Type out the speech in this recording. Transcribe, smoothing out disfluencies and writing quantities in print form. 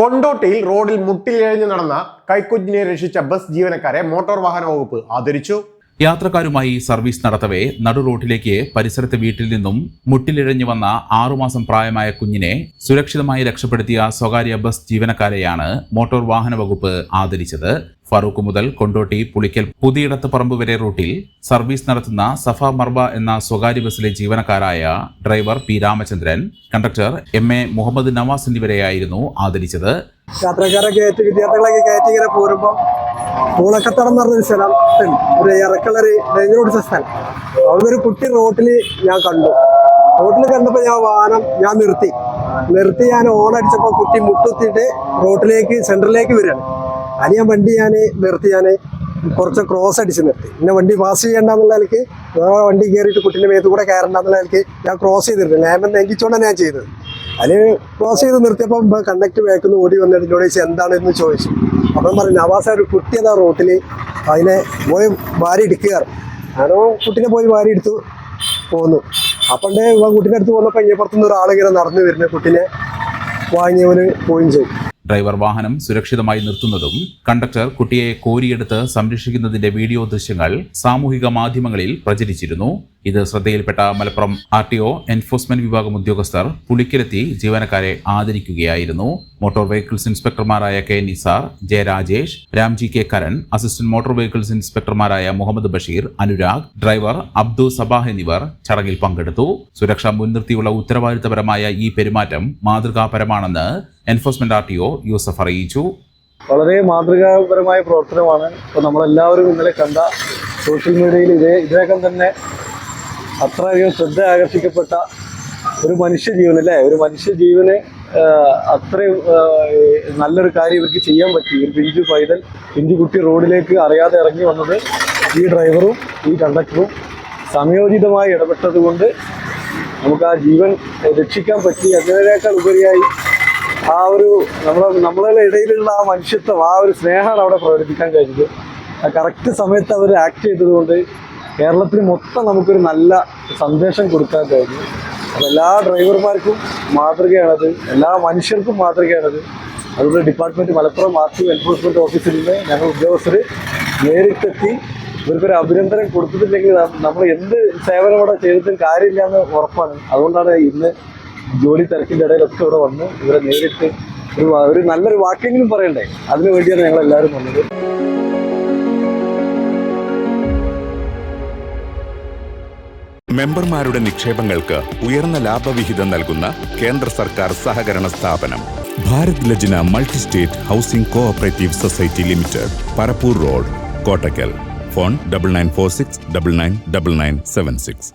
കൊണ്ടോട്ടിയിൽ റോഡിൽ മുട്ടിലിഴഞ്ഞു നടന്ന കൈക്കുഞ്ഞിനെ രക്ഷിച്ച ബസ് ജീവനക്കാരെ മോട്ടോർ വാഹന വകുപ്പ് ആദരിച്ചു. യാത്രക്കാരുമായി സർവീസ് നടത്തവേ നടു റോഡിലേക്ക് പരിസരത്തെ വീട്ടിൽ നിന്നും മുട്ടിലിഴഞ്ഞു വന്ന 6 മാസം പ്രായമായ കുഞ്ഞിനെ സുരക്ഷിതമായി രക്ഷപ്പെടുത്തിയ സ്വകാര്യ ബസ് ജീവനക്കാരെയാണ് മോട്ടോർ വാഹന വകുപ്പ് ആദരിച്ചത്. ഫറൂഖ് മുതൽ കൊണ്ടോട്ടി പുളിക്കൽ പുതിയിടത്ത് പറമ്പ് വരെ റൂട്ടിൽ സർവീസ് നടത്തുന്ന സഫ മർബ എന്ന സ്വകാര്യ ബസ്സിലെ ജീവനക്കാരായ driver P Ramachandran, conductor MA Muhammad Nawas എന്നിവരെയായിരുന്നു ആദരിച്ചത്. യാത്രക്കാരെ കയറ്റി വിദ്യാർത്ഥികളൊക്കെ കയറ്റി ഇങ്ങനെ പോരുമ്പോൾ പൂളക്കത്തടം എന്ന് പറഞ്ഞൊരു സ്ഥലം, ഒരു ഇറക്കളൊരു ഡേഞ്ചർ പിടിച്ച സ്ഥലം. അവിടുന്ന് ഒരു കുട്ടി റോട്ടിൽ ഞാൻ കണ്ടു. റോട്ടിൽ കണ്ടപ്പോൾ ഞാൻ നിർത്തി ഞാൻ ഓണടിച്ചപ്പോൾ കുട്ടി മുട്ടുത്തിയിട്ട് റോട്ടിലേക്ക് സെൻറ്ററിലേക്ക് വരികയാണ്. അത് വണ്ടി നിർത്തി കുറച്ച് ക്രോസ് അടിച്ച് നിർത്തി. പിന്നെ വണ്ടി പാസ് ചെയ്യണ്ടെന്നുള്ള നിലയ്ക്ക് വണ്ടി കയറിയിട്ട് കുട്ടീൻ്റെ മേത്ത് കൂടെ കയറണ്ടെന്നുള്ള നിലയ്ക്ക് ഞാൻ ക്രോസ് ചെയ്തിരുന്നു. ഞാൻ നെങ്കിച്ചോണ്ടാണ് ഞാൻ ചെയ്തത്. അതിന് ക്രോസ് ചെയ്ത് നിർത്തിയപ്പം കണ്ടക്ടർ വേക്കുന്ന ഓടി വന്നിട്ട് എന്നോട് ചോദിച്ചു എന്താണെന്ന് ചോദിച്ചു. അപ്പം പറഞ്ഞു നവാസ ഒരു കുട്ടി അതാ റോട്ടിൽ, അതിനെ പോയി വാരി എടുക്കുക. ഞാനോ കുട്ടീനെ പോയി വാരി എടുത്തു പോന്നു. അപ്പണ്ടേ കുട്ടീൻ്റെ അടുത്ത് പോന്നപ്പോൾ ഇപ്പുറത്തുനിന്ന് ഒരാളിങ്ങനെ നടന്നു വരുന്നു. കുട്ടീനെ വാങ്ങിയവന് പോവുകയും ചെയ്തു. ഡ്രൈവർ വാഹനം സുരക്ഷിതമായി നിർത്തുന്നതും കണ്ടക്ടർ കുട്ടിയെ കോരിയെടുത്ത് സംരക്ഷിക്കുന്നതിന്റെ വീഡിയോ ദൃശ്യങ്ങൾ സാമൂഹിക മാധ്യമങ്ങളിൽ പ്രചരിച്ചിരുന്നു. ഇത് ശ്രദ്ധയിൽപ്പെട്ട മലപ്പുറം RTO എൻഫോഴ്സ്മെന്റ് വിഭാഗം ഉദ്യോഗസ്ഥർ പുളിക്കലെത്തി ജീവനക്കാരെ ആദരിക്കുകയായിരുന്നു. മോട്ടോർ വെഹിക്കിൾസ് ഇൻസ്പെക്ടർമാരായ K Nisar, J Rajesh, Ramji K Karan, assistant motor vehicles ഇൻസ്പെക്ടർമാരായ മുഹമ്മദ് ബഷീർ, അനുരാഗ്, ഡ്രൈവർ അബ്ദു സബാഹ് എന്നിവർ ചടങ്ങിൽ പങ്കെടുത്തു. സുരക്ഷ മുൻനിർത്തിയുള്ള ഉത്തരവാദിത്തപരമായ ഈ പെരുമാറ്റം മാതൃകാപരമാണെന്ന് എൻഫോഴ്സ്മെന്റ് RTO യൂസഫ് അറിയിച്ചു. വളരെ മാതൃകാപരമായ പ്രവർത്തനമാണ്. ഇപ്പോൾ നമ്മളെല്ലാവരും ഇന്നലെ കണ്ട സോഷ്യൽ മീഡിയയിൽ ഇതിനകം തന്നെ അത്രയധികം ശ്രദ്ധ ആകർഷിക്കപ്പെട്ട ഒരു മനുഷ്യജീവൻ അല്ലേ, ഒരു മനുഷ്യജീവന് അത്രയും നല്ലൊരു കാര്യം ഇവർക്ക് ചെയ്യാൻ പറ്റി. ഒരു പിഞ്ചു കുട്ടി റോഡിലേക്ക് അറിയാതെ ഇറങ്ങി വന്നത് ഈ ഡ്രൈവറും ഈ കണ്ടക്ടറും സമയോചിതമായി ഇടപെട്ടത് കൊണ്ട് നമുക്ക് ആ ജീവൻ രക്ഷിക്കാൻ പറ്റി. അതിനേക്കാൾ ഉപരിയായി ആ ഒരു നമ്മളുടെ ഇടയിലുള്ള ആ മനുഷ്യത്വം, ആ ഒരു സ്നേഹമാണ് അവിടെ പ്രകടിപ്പിക്കാൻ കഴിഞ്ഞത്. ആ കറക്റ്റ് സമയത്ത് അവർ ആക്ട് ചെയ്തതുകൊണ്ട് കേരളത്തിന് മൊത്തം നമുക്കൊരു നല്ല സന്ദേശം കൊടുക്കാൻ കഴിഞ്ഞു. അപ്പോൾ എല്ലാ ഡ്രൈവർമാർക്കും മാതൃകയാണത്, എല്ലാ മനുഷ്യർക്കും മാതൃകയാണത്. അതുകൊണ്ട് ഡിപ്പാർട്ട്മെൻറ്റ് മലപ്പുറം RTO എൻഫോഴ്സ്മെൻറ്റ് ഓഫീസിൽ നിന്ന് ഞങ്ങൾ ഉദ്യോഗസ്ഥർ നേരിട്ടെത്തി ഇവർക്കൊരു അഭിനന്ദനം കൊടുത്തിട്ടില്ലെങ്കിൽ നമ്മൾ എന്ത് സേവനം ഇവിടെ ചെയ്തിട്ടും കാര്യമില്ല എന്ന് ഉറപ്പാണ്. അതുകൊണ്ടാണ് ഇന്ന് ജോലി തിരക്കിൻ്റെ ഇടയിലൊക്കെ ഇവിടെ വന്ന് ഇവരെ നേരിട്ട് ഒരു നല്ലൊരു വാക്കെങ്കിലും പറയണ്ടേ, അതിനു വേണ്ടിയാണ് ഞങ്ങൾ എല്ലാവരും വന്നത്. മെമ്പർമാരുടെ നിക്ഷേപങ്ങൾക്ക് ഉയർന്ന ലാഭവിഹിതം നൽകുന്ന കേന്ദ്ര സർക്കാർ സഹകരണ സ്ഥാപനം Bharat Lajna multi state housing cooperative society limited, Parappur road, Kottakkal. Phone 9946999976.